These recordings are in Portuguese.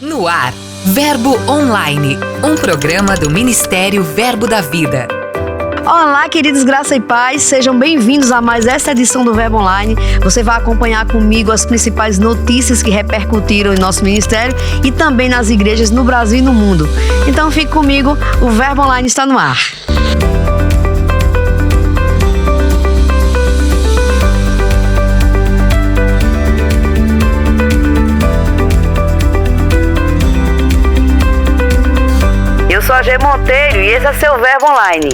No ar, Verbo Online, um programa do Ministério Verbo da Vida. Olá, queridos, graça e paz, sejam bem-vindos a mais esta edição do Verbo Online. Você vai acompanhar comigo as principais notícias que repercutiram em nosso ministério e também nas igrejas no Brasil e no mundo. Então fique comigo, o Verbo Online está no ar. Eu sou a G Monteiro e esse é seu Verbo Online.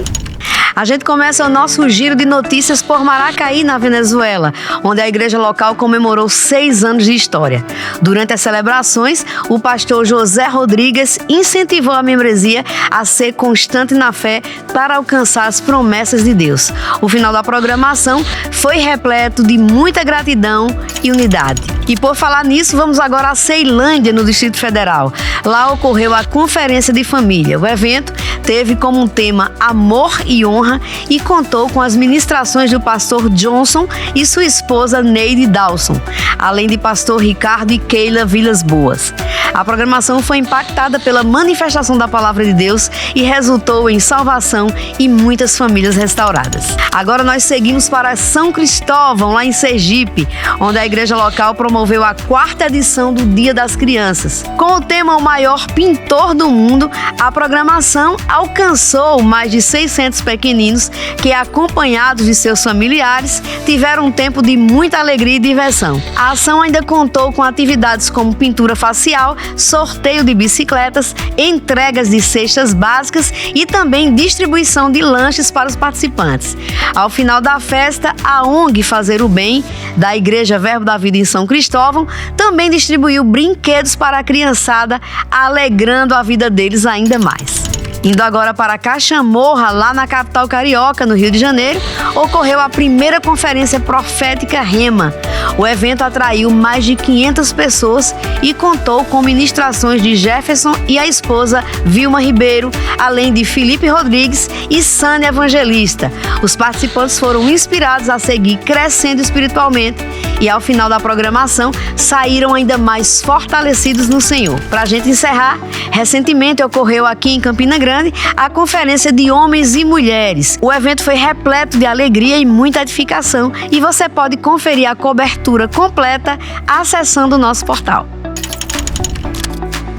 A gente começa o nosso giro de notícias por Maracaí, na Venezuela, onde a igreja local comemorou 6 anos de história. Durante as celebrações, o pastor José Rodrigues incentivou a membresia a ser constante na fé para alcançar as promessas de Deus. O final da programação foi repleto de muita gratidão e unidade. E por falar nisso, vamos agora a Ceilândia, no Distrito Federal. Lá ocorreu a Conferência de Família. O evento teve como tema Amor e Honra e contou com as ministrações do pastor Johnson e sua esposa Neide Dawson, além de pastor Ricardo e Keila Vilas Boas. A programação foi impactada pela manifestação da Palavra de Deus e resultou em salvação e muitas famílias restauradas. Agora nós seguimos para São Cristóvão, lá em Sergipe, onde a igreja local promoveu a 4ª edição do Dia das Crianças. Com o tema O Maior Pintor do Mundo, a programação alcançou mais de 600 pequeninos que, acompanhados de seus familiares, tiveram um tempo de muita alegria e diversão. A ação ainda contou com atividades como pintura facial, sorteio de bicicletas, entregas de cestas básicas e também distribuição de lanches para os participantes. Ao final da festa, a ONG Fazer o Bem, da Igreja Verbo da Vida em São Cristóvão, também distribuiu brinquedos para a criançada, alegrando a vida deles ainda mais. Indo agora para Caxamorra, lá na capital carioca, no Rio de Janeiro, ocorreu a primeira conferência profética Rema. O evento atraiu mais de 500 pessoas e contou com ministrações de Jefferson e a esposa Vilma Ribeiro, além de Felipe Rodrigues e Sânia Evangelista. Os participantes foram inspirados a seguir crescendo espiritualmente e, ao final da programação, saíram ainda mais fortalecidos no Senhor. Para a gente encerrar, recentemente ocorreu aqui em Campina Grande a Conferência de Homens e Mulheres. O evento foi repleto de alegria e muita edificação e você pode conferir a cobertura completa acessando o nosso portal.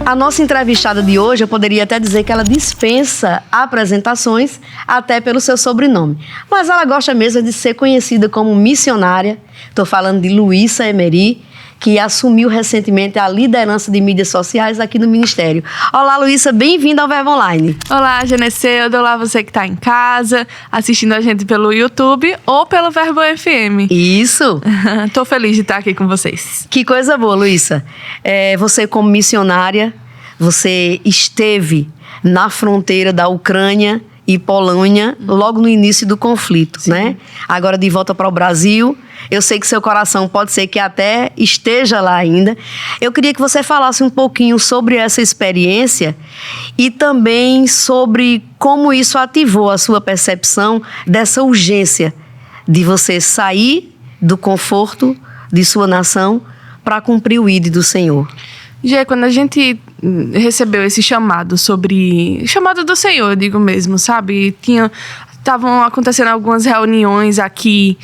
A nossa entrevistada de hoje, eu poderia até dizer que ela dispensa apresentações até pelo seu sobrenome. Mas ela gosta mesmo de ser conhecida como missionária. Estou falando de Luísa Emery, que assumiu recentemente a liderança de mídias sociais aqui no Ministério. Olá, Luísa, bem-vinda ao Verbo Online. Olá, Geneceudo. Olá, você que está em casa, assistindo a gente pelo YouTube ou pelo Verbo FM. Isso. Estou feliz de estar aqui com vocês. Que coisa boa, Luísa. Você, como missionária, você esteve na fronteira da Ucrânia e Polônia logo no início do conflito, né? Agora de volta para o Brasil. Eu sei que seu coração pode ser que até esteja lá ainda. Eu queria que você falasse um pouquinho sobre essa experiência e também sobre como isso ativou a sua percepção dessa urgência de você sair do conforto de sua nação para cumprir o ID do Senhor. Gê, quando a gente recebeu esse chamado do Senhor, eu digo mesmo, sabe? Estavam acontecendo algumas reuniões aqui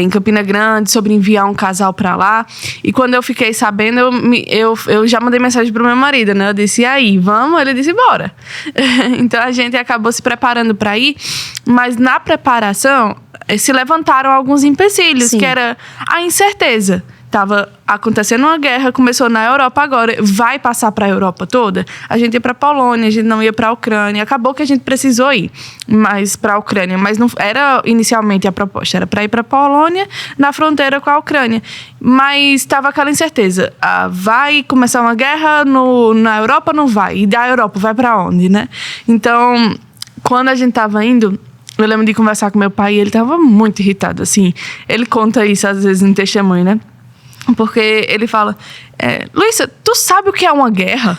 em Campina Grande sobre enviar um casal para lá. E quando eu fiquei sabendo, eu já mandei mensagem pro meu marido, né? Eu disse, e aí, vamos? Ele disse, bora. Então a gente acabou se preparando para ir, mas na preparação se levantaram alguns empecilhos, que era a incerteza. Estava acontecendo uma guerra, começou na Europa agora, vai passar para a Europa toda? A gente ia para a Polônia, a gente não ia para a Ucrânia. Acabou que a gente precisou ir para a Ucrânia, mas não era inicialmente a proposta, era para ir para a Polônia, na fronteira com a Ucrânia. Mas estava aquela incerteza, vai começar uma guerra na Europa, não vai? E da Europa vai para onde, né? Então, quando a gente estava indo, eu lembro de conversar com meu pai e ele estava muito irritado, assim. Ele conta isso às vezes em testemunho, né? Porque ele fala, Luísa, tu sabe o que é uma guerra?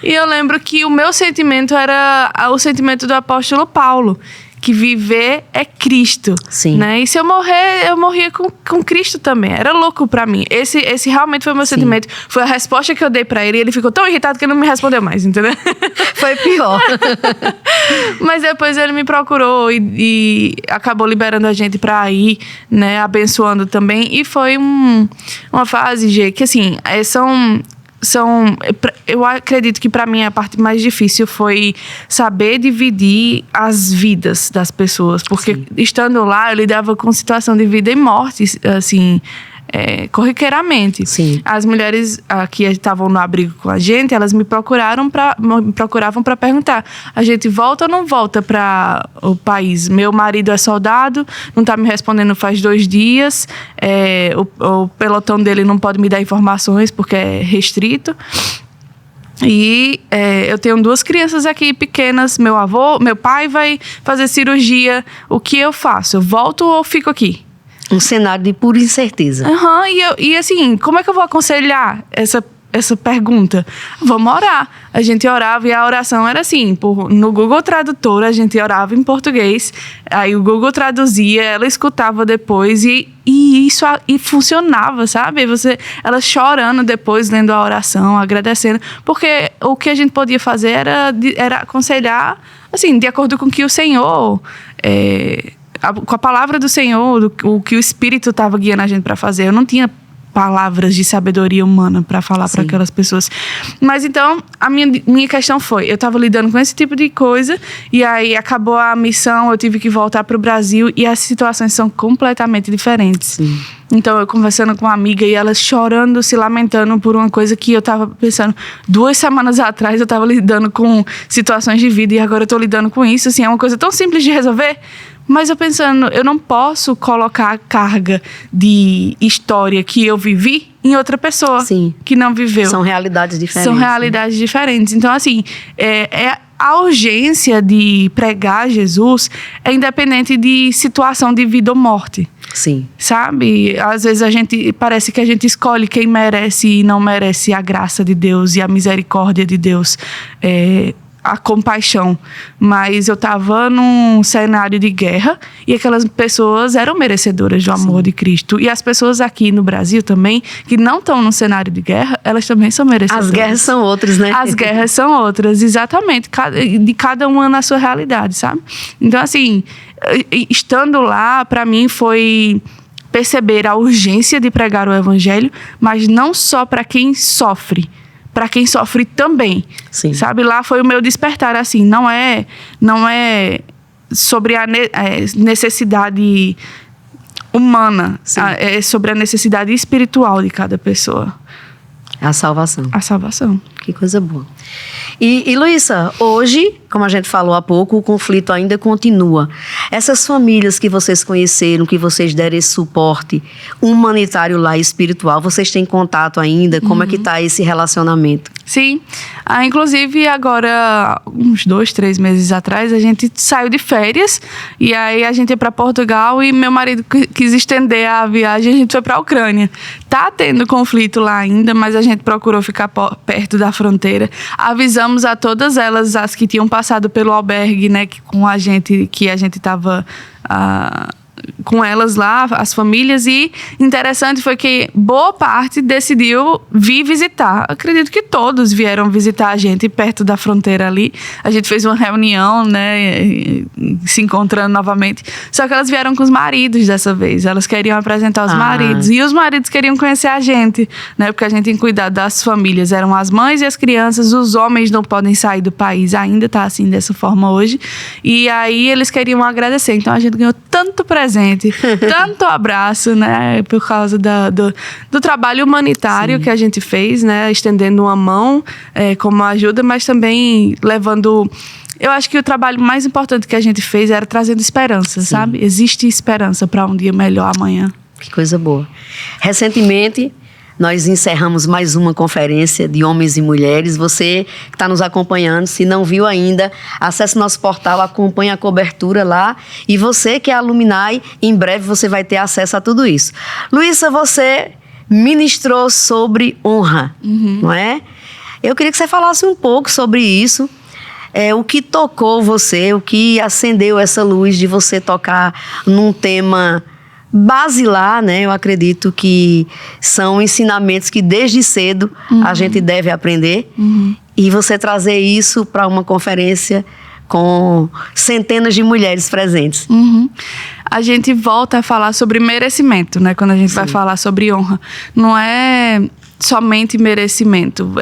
E eu lembro que o meu sentimento era o sentimento do apóstolo Paulo, que viver é Cristo. Sim. Né? E se eu morrer, eu morria com Cristo também. Era louco pra mim. Esse realmente foi o meu sentimento. Foi a resposta que eu dei pra ele e ele ficou tão irritado que ele não me respondeu mais, entendeu? Foi pior. Mas depois ele me procurou e acabou liberando a gente pra ir, né? Abençoando também. E foi uma fase, Gê, que assim, eu acredito que para mim a parte mais difícil foi saber dividir as vidas das pessoas, porque estando lá eu lidava com situação de vida e morte, assim, corriqueiramente. Sim. As mulheres que estavam no abrigo com a gente, elas me procuravam para perguntar: a gente volta ou não volta para o país? Meu marido é soldado, não está me respondendo faz 2 dias, o pelotão dele não pode me dar informações porque é restrito. E eu tenho 2 crianças aqui pequenas, meu pai vai fazer cirurgia, o que eu faço? Eu volto ou fico aqui? Um cenário de pura incerteza. E assim, como é que eu vou aconselhar essa pergunta? Vamos orar. A gente orava e a oração era assim, no Google Tradutor a gente orava em português, aí o Google traduzia, ela escutava depois e isso funcionava, sabe? Ela chorando depois, lendo a oração, agradecendo, porque o que a gente podia fazer era aconselhar, assim, de acordo com o que o Senhor... com a palavra do Senhor, o que o Espírito estava guiando a gente para fazer. Eu não tinha palavras de sabedoria humana para falar para aquelas pessoas. Mas então, a minha questão foi, eu estava lidando com esse tipo de coisa e aí acabou a missão, eu tive que voltar para o Brasil e as situações são completamente diferentes. Sim. Então, eu conversando com uma amiga e ela chorando, se lamentando por uma coisa que eu tava pensando 2 semanas atrás, eu tava lidando com situações de vida e agora eu tô lidando com isso, assim, é uma coisa tão simples de resolver. Mas eu pensando, eu não posso colocar a carga de história que eu vivi em outra pessoa. Sim. Que não viveu. São realidades diferentes. São realidades diferentes. Então, assim, a urgência de pregar Jesus é independente de situação de vida ou morte. Sim. Sabe? Às vezes parece que a gente escolhe quem merece e não merece a graça de Deus e a misericórdia de Deus. A compaixão, mas eu estava num cenário de guerra e aquelas pessoas eram merecedoras do amor de Cristo. E as pessoas aqui no Brasil também, que não estão num cenário de guerra, elas também são merecedoras. As guerras são outras, né? As guerras são outras, exatamente. De cada uma na sua realidade, sabe? Então, assim, estando lá, para mim foi perceber a urgência de pregar o evangelho, mas não só para quem sofre, para quem sofre também. Sim. Sabe? Lá foi o meu despertar, assim, não é sobre a necessidade humana, é sobre a necessidade espiritual de cada pessoa. A salvação. A salvação. Que coisa boa. E Luísa, hoje, como a gente falou há pouco, o conflito ainda continua. Essas famílias que vocês conheceram, que vocês deram esse suporte humanitário lá, espiritual, vocês têm contato ainda? Como é que está esse relacionamento? Sim. Inclusive, agora, uns 2, 3 meses atrás, a gente saiu de férias e aí a gente ia para Portugal e meu marido quis estender a viagem, a gente foi para a Ucrânia. Tá tendo conflito lá ainda, mas a gente procurou ficar perto da fronteira. Avisamos a todas elas, as que tinham passado pelo albergue, né, que a gente estava com elas lá, as famílias, e interessante foi que boa parte decidiu vir visitar. Acredito que todos vieram visitar a gente perto da fronteira ali. A gente fez uma reunião, né, se encontrando novamente. Só que elas vieram com os maridos dessa vez. Elas queriam apresentar os maridos. E os maridos queriam conhecer a gente, né, porque a gente tem que cuidar das famílias. Eram as mães e as crianças. Os homens não podem sair do país. Ainda está assim, dessa forma hoje. E aí eles queriam agradecer. Então a gente ganhou tanto presente, tanto abraço, né, por causa do trabalho humanitário que a gente fez, né, estendendo uma mão como ajuda, mas também levando... Eu acho que o trabalho mais importante que a gente fez era trazendo esperança, sabe? Existe esperança para um dia melhor amanhã. Que coisa boa. Recentemente, nós encerramos mais uma conferência de homens e mulheres. Você que está nos acompanhando, se não viu ainda, acesse nosso portal, acompanhe a cobertura lá. E você que é alumni, em breve você vai ter acesso a tudo isso. Luísa, você ministrou sobre honra, não é? Eu queria que você falasse um pouco sobre isso. o que tocou você, o que acendeu essa luz de você tocar num tema basilar, né? Eu acredito que são ensinamentos que desde cedo a gente deve aprender. E você trazer isso para uma conferência com centenas de mulheres presentes. A gente volta a falar sobre merecimento, né? Quando a gente vai falar sobre honra. Não é somente merecimento.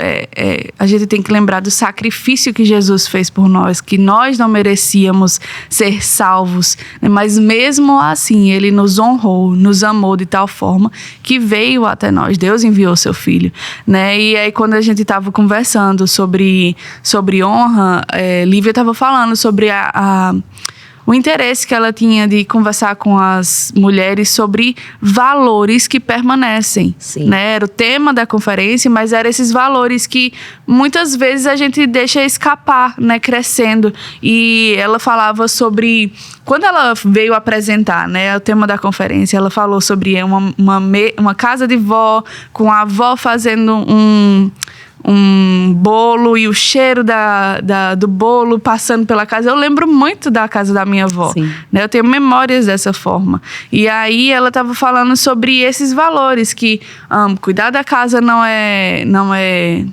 A gente tem que lembrar do sacrifício que Jesus fez por nós, que nós não merecíamos ser salvos, né? Mas mesmo assim, Ele nos honrou, nos amou de tal forma que veio até nós. Deus enviou seu Filho, né? E aí, quando a gente estava conversando sobre honra, Lívia estava falando sobre o interesse que ela tinha de conversar com as mulheres sobre valores que permanecem. Né? Era o tema da conferência, mas eram esses valores que muitas vezes a gente deixa escapar, né? Crescendo. E ela falava sobre... Quando ela veio apresentar, né, o tema da conferência, ela falou sobre uma casa de vó, com a avó fazendo um bolo e o cheiro do bolo passando pela casa. Eu lembro muito da casa da minha avó, né? Eu tenho memórias dessa forma. E aí ela estava falando sobre esses valores, que cuidar da casa não é,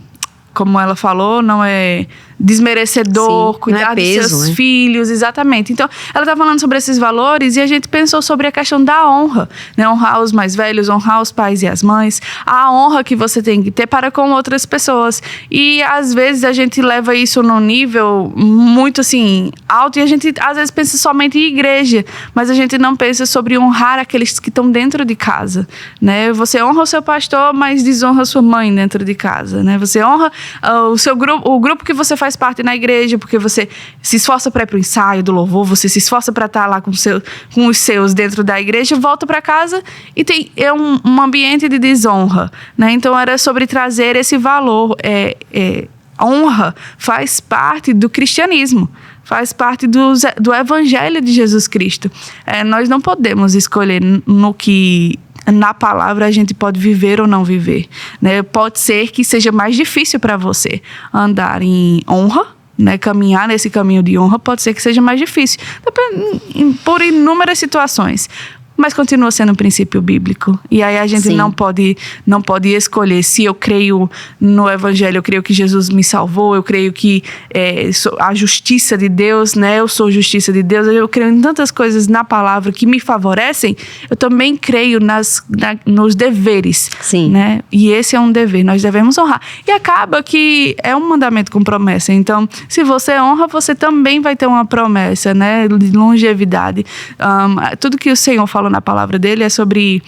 como ela falou, não é desmerecedor, cuidar dos seus filhos, exatamente. Então, ela está falando sobre esses valores e a gente pensou sobre a questão da honra, né? Honrar os mais velhos, honrar os pais e as mães, a honra que você tem que ter para com outras pessoas. E, às vezes, a gente leva isso num nível muito, assim, alto e a gente, às vezes, pensa somente em igreja, mas a gente não pensa sobre honrar aqueles que estão dentro de casa, né? Você honra o seu pastor, mas desonra a sua mãe dentro de casa, né? Você honra o grupo que você faz parte na igreja, porque você se esforça para ir para o ensaio do louvor, você se esforça para estar lá com os seus dentro da igreja, volta para casa e tem um ambiente de desonra, né? Então era sobre trazer esse valor. Honra faz parte do cristianismo, faz parte do evangelho de Jesus Cristo. Nós não podemos escolher no que na palavra a gente pode viver ou não viver, né? Pode ser que seja mais difícil para você andar em honra, né? Caminhar nesse caminho de honra pode ser que seja mais difícil, por inúmeras situações. Mas continua sendo um princípio bíblico. E aí a gente não pode escolher se eu creio no evangelho, eu creio que Jesus me salvou, eu creio que a justiça de Deus, né? Eu sou justiça de Deus, eu creio em tantas coisas na palavra que me favorecem, eu também creio nos deveres. Né? E esse é um dever, nós devemos honrar. E acaba que é um mandamento com promessa. Então, se você honra, você também vai ter uma promessa, né? De longevidade. Tudo que o Senhor falou na palavra dele é sobre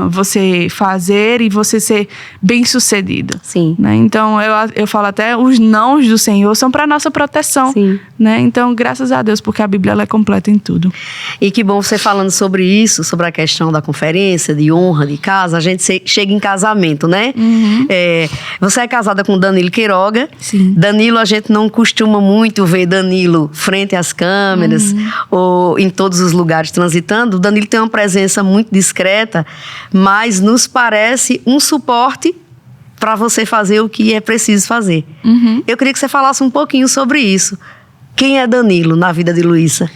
você fazer e você ser bem-sucedido. Né? Então, eu falo até, os nãos do Senhor são para nossa proteção. Né? Então, graças a Deus, porque a Bíblia ela é completa em tudo. E que bom você falando sobre isso, sobre a questão da conferência, de honra, de casa. A gente chega em casamento, né? Você é casada com Danilo Queiroga. Danilo, a gente não costuma muito ver Danilo frente às câmeras ou em todos os lugares transitando. O Danilo tem uma presença muito discreta, mas nos parece um suporte para você fazer o que é preciso fazer. Eu queria que você falasse um pouquinho sobre isso. Quem é Danilo na vida de Luísa?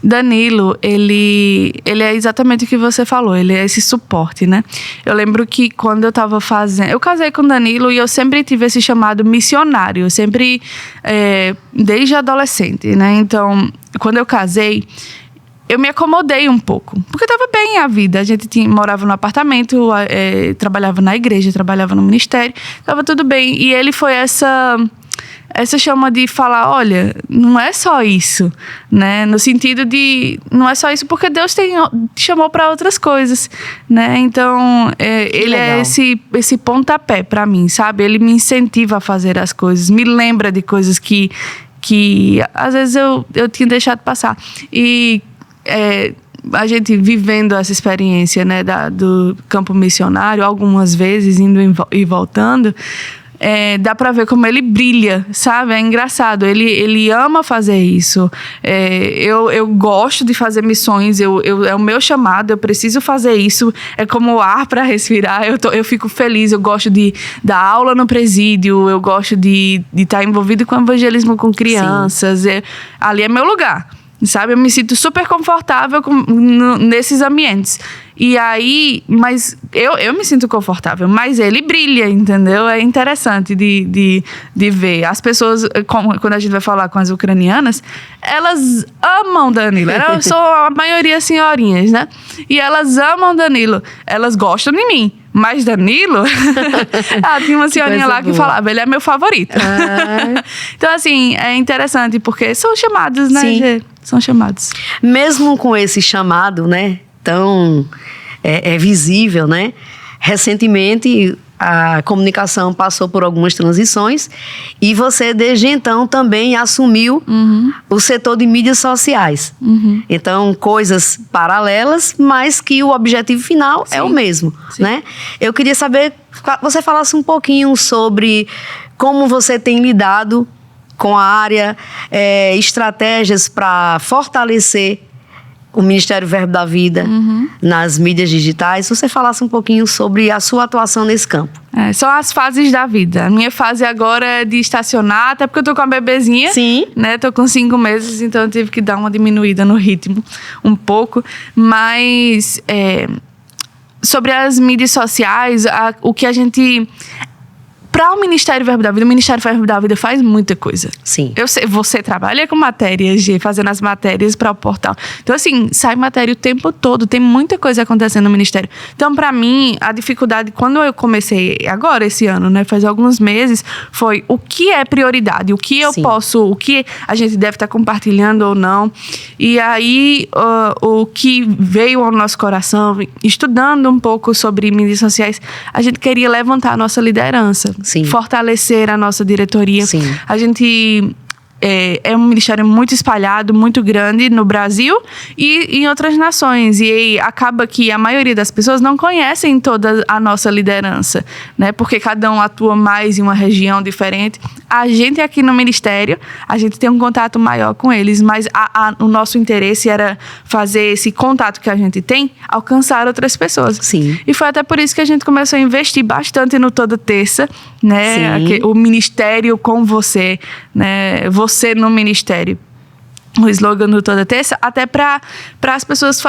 Danilo, ele é exatamente o que você falou, ele é esse suporte, né? Eu lembro que quando eu estava eu casei com Danilo e eu sempre tive esse chamado missionário, sempre, desde adolescente, né? Então, quando eu casei, eu me acomodei um pouco, porque estava bem a vida. A gente morava no apartamento, trabalhava na igreja, trabalhava no ministério, estava tudo bem. E ele foi essa chama de falar, olha, não é só isso, né? No sentido de, não é só isso, porque Deus te chamou para outras coisas, né? Então, ele legal. É esse pontapé para mim, sabe? Ele me incentiva a fazer as coisas, me lembra de coisas que às vezes eu tinha deixado passar. E a gente vivendo essa experiência, né, do campo missionário, algumas vezes indo e voltando, dá pra ver como ele brilha, sabe? É engraçado, ele ama fazer isso. Eu gosto de fazer missões, é o meu chamado, eu preciso fazer isso, é como o ar para respirar, eu fico feliz, eu gosto de dar aula no presídio, eu gosto de estar envolvido com evangelismo com crianças, ali é meu lugar. Sabe, eu me sinto super confortável nesses ambientes. E aí, mas eu me sinto confortável, mas ele brilha, entendeu? É interessante de ver. As pessoas, quando a gente vai falar com as ucranianas, elas amam Danilo. Elas são a maioria senhorinhas, né? E elas amam Danilo. Elas gostam de mim. Mas Danilo... tinha uma senhorinha lá que falava, ele é meu favorito. Então, assim, é interessante, porque são chamados, né? Sim. São chamados. Mesmo com esse chamado, né, tão visível, né? Recentemente, a comunicação passou por algumas transições e você, desde então, também assumiu o setor de mídias sociais. Então, coisas paralelas, mas que o objetivo final é o mesmo, né? Eu queria saber, você falasse um pouquinho sobre como você tem lidado com a área, estratégias para fortalecer o Ministério Verbo da Vida nas mídias digitais. Se você falasse um pouquinho sobre a sua atuação nesse campo. São as fases da vida. A minha fase agora é de estacionar, até porque eu tô com a bebezinha. Sim. Né? Tô com 5 meses, então eu tive que dar uma diminuída no ritmo um pouco. Mas sobre as mídias sociais, o que a gente... Para o Ministério Verbo da Vida, o Ministério Verbo da Vida faz muita coisa. Sim. Eu sei, você trabalha com matérias, fazendo as matérias para o portal. Então, assim, sai matéria o tempo todo. Tem muita coisa acontecendo no Ministério. Então, para mim, a dificuldade, quando eu comecei agora, esse ano, né, faz alguns meses, foi o que é prioridade, o que eu posso, o que a gente deve estar compartilhando ou não. E aí, o que veio ao nosso coração, estudando um pouco sobre mídias sociais, a gente queria levantar a nossa liderança. Sim. Fortalecer a nossa diretoria. Sim. A gente é um ministério muito espalhado, muito grande no Brasil e em outras nações. E aí acaba que a maioria das pessoas não conhecem toda a nossa liderança, né? Porque cada um atua mais em uma região diferente. A gente aqui no ministério, a gente tem um contato maior com eles, mas o nosso interesse era fazer esse contato que a gente tem, alcançar outras pessoas. Sim. E foi até por isso que a gente começou a investir bastante no Toda Terça, né? O ministério com você, né? Você no ministério. O slogan do Toda Terça, até para as pessoas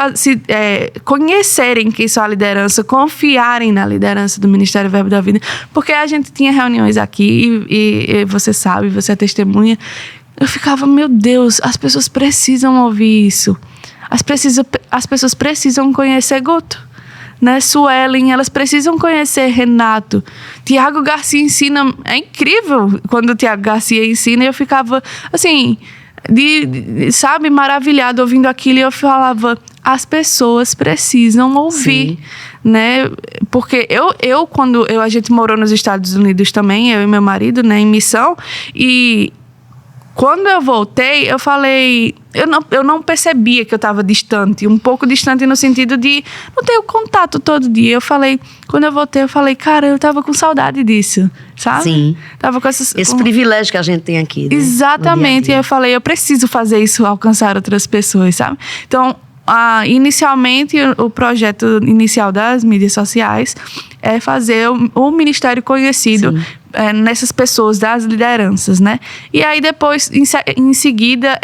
conhecerem quem são a liderança, confiarem na liderança do Ministério Verbo da Vida. Porque a gente tinha reuniões aqui e você sabe, você é testemunha. Eu ficava, meu Deus, as pessoas precisam ouvir isso. As pessoas precisam conhecer Guto, né? Suelen, elas precisam conhecer Renato. Tiago Garcia ensina, é incrível quando o Tiago Garcia ensina, e eu ficava assim, sabe, maravilhado ouvindo aquilo, e eu falava, as pessoas precisam ouvir. Sim. Né? Porque quando a gente morou nos Estados Unidos também, eu e meu marido, né, em missão, e quando eu voltei, eu falei... Eu não percebia que eu estava distante. Um pouco distante no sentido de... Não ter o contato todo dia. Eu falei... Quando eu voltei, eu falei... Cara, eu estava com saudade disso. Sabe? Sim. Tava com esse privilégio que a gente tem aqui, né? Exatamente. E eu falei... Eu preciso fazer isso, alcançar outras pessoas, sabe? Então... inicialmente, o projeto inicial das mídias sociais é fazer o ministério conhecido nessas pessoas, das lideranças, né? E aí depois, em seguida,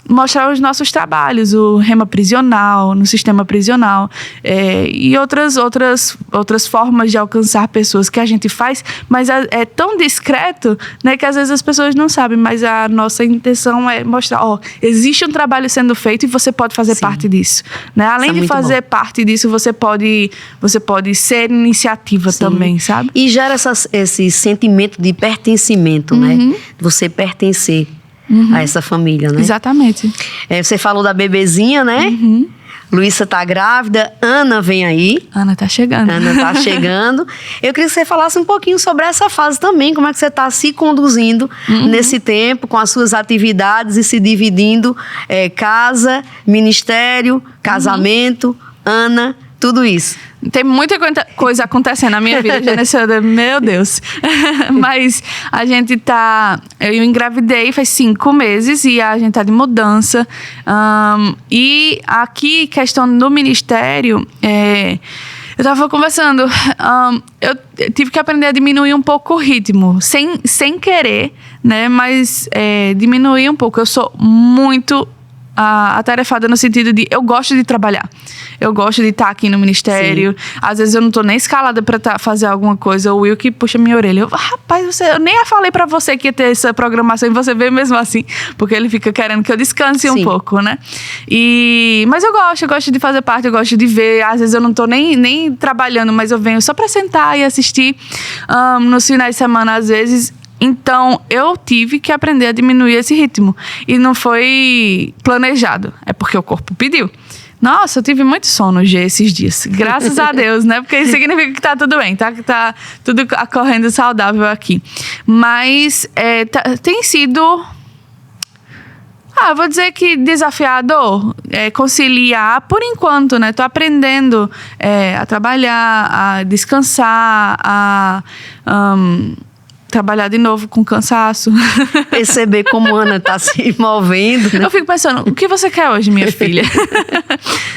mostrar os nossos trabalhos, o rema prisional, no sistema prisional, e outras formas de alcançar pessoas que a gente faz, mas é tão discreto, né, que às vezes as pessoas não sabem, mas a nossa intenção é mostrar, existe um trabalho sendo feito e você pode fazer parte disso, né? Além de fazer parte disso, você pode ser iniciativa também, sabe? E gera esse sentimento de pertencimento, né? Você pertencer a essa família, né? Exatamente. Você falou da bebezinha, né? Luísa tá grávida, Ana vem aí. Ana tá chegando. Eu queria que você falasse um pouquinho sobre essa fase também, como é que você tá se conduzindo nesse tempo, com as suas atividades e se dividindo casa, ministério, casamento, Ana, tudo isso. Tem muita coisa acontecendo na minha vida, Geneseuda, meu Deus. Mas a gente eu engravidei faz 5 meses e a gente tá de mudança. E aqui, questão do ministério, eu tava conversando, eu tive que aprender a diminuir um pouco o ritmo, sem querer, né? Mas diminuir um pouco. Eu sou muito atarefada no sentido de eu gosto de trabalhar. Eu gosto de estar aqui no ministério. Sim. Às vezes eu não tô nem escalada pra fazer alguma coisa. O Will que puxa minha orelha. Rapaz, eu nem falei pra você que ia ter essa programação e você veio mesmo assim. Porque ele fica querendo que eu descanse um pouco, né? Mas eu gosto de fazer parte, eu gosto de ver. Às vezes eu não tô nem trabalhando, mas eu venho só pra sentar e assistir nos finais de semana, às vezes. Então, eu tive que aprender a diminuir esse ritmo. E não foi planejado. É porque o corpo pediu. Nossa, eu tive muito sono, G, esses dias. Graças a Deus, né? Porque isso significa que tá tudo bem. Tá tudo correndo saudável aqui. Mas tem sido... vou dizer que desafiador. Conciliar, por enquanto, né? Tô aprendendo a trabalhar, a descansar, trabalhar de novo com cansaço. Perceber como a Ana tá se movendo, né? Eu fico pensando, o que você quer hoje, minha filha?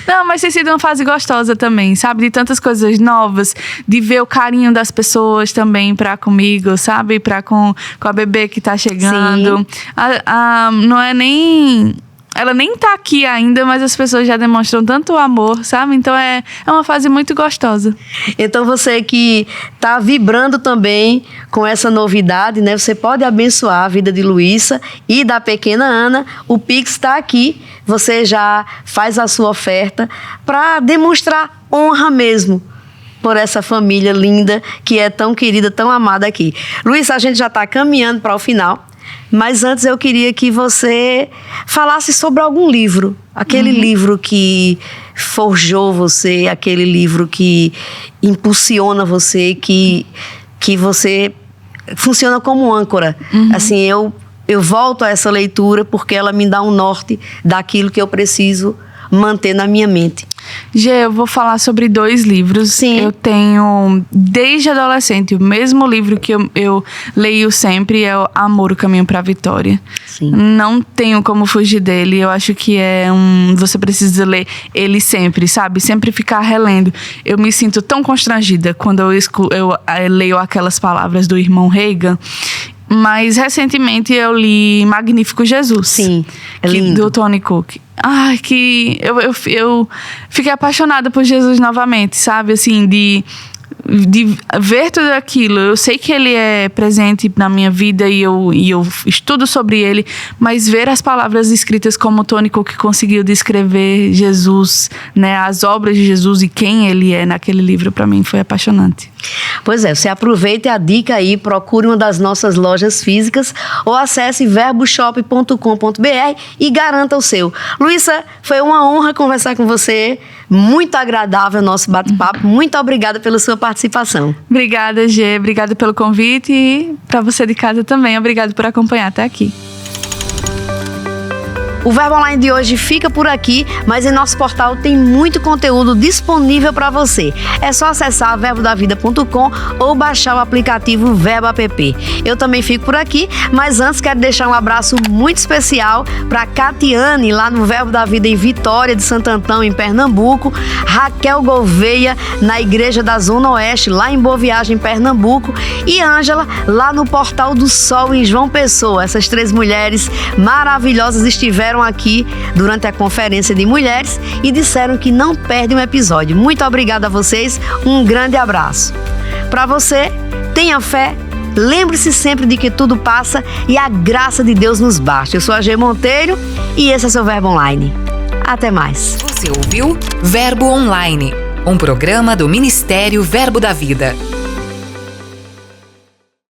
Não, mas tem sido uma fase gostosa também, sabe? De tantas coisas novas, de ver o carinho das pessoas também comigo, sabe? Com a bebê que tá chegando. Não é nem... Ela nem tá aqui ainda, mas as pessoas já demonstram tanto amor, sabe? Então é uma fase muito gostosa. Então você que tá vibrando também com essa novidade, né? Você pode abençoar a vida de Luísa e da pequena Ana. O Pix está aqui. Você já faz a sua oferta para demonstrar honra mesmo por essa família linda que é tão querida, tão amada aqui. Luísa, a gente já está caminhando para o final. Mas antes eu queria que você falasse sobre algum livro. Aquele livro que forjou você, aquele livro que impulsiona você, que você funciona como âncora. Assim, eu volto a essa leitura porque ela me dá um norte daquilo que eu preciso manter na minha mente. Gê, eu vou falar sobre 2 livros. Sim. Eu tenho, desde adolescente, o mesmo livro que eu leio sempre é o Amor, o Caminho para a Vitória. Sim. Não tenho como fugir dele. Eu acho que você precisa ler ele sempre, sabe? Sempre ficar relendo. Eu me sinto tão constrangida quando eu leio aquelas palavras do irmão Reagan. Mas recentemente eu li Magnífico Jesus. Sim, é lindo. Do Tony Cook. Que eu fiquei apaixonada por Jesus novamente, sabe? Assim, de ver tudo aquilo. Eu sei que ele é presente na minha vida e eu estudo sobre ele, mas ver as palavras escritas como o Tony Cook conseguiu descrever Jesus, né? As obras de Jesus e quem ele é naquele livro, para mim foi apaixonante. Pois é, você aproveite a dica aí, procure uma das nossas lojas físicas ou acesse verboshop.com.br e garanta o seu. Luísa, foi uma honra conversar com você, muito agradável o nosso bate-papo, muito obrigada pela sua participação. Obrigada, Gê, obrigada pelo convite e para você de casa também, obrigada por acompanhar até aqui. O Verbo Online de hoje fica por aqui, mas em nosso portal tem muito conteúdo disponível para você. É só acessar verbodavida.com ou baixar o aplicativo Verbo App. Eu também fico por aqui, mas antes quero deixar um abraço muito especial para Catiane, lá no Verbo da Vida em Vitória de Santo Antão, em Pernambuco, Raquel Gouveia, na Igreja da Zona Oeste, lá em Boa Viagem, Pernambuco, e Ângela, lá no Portal do Sol, em João Pessoa. Essas 3 mulheres maravilhosas estiveram aqui durante a conferência de mulheres e disseram que não perdem um episódio. Muito obrigada a vocês, um grande abraço. Para você, tenha fé, lembre-se sempre de que tudo passa e a graça de Deus nos basta. Eu sou a G Monteiro e esse é seu Verbo Online. Até mais. Você ouviu Verbo Online, um programa do Ministério Verbo da Vida.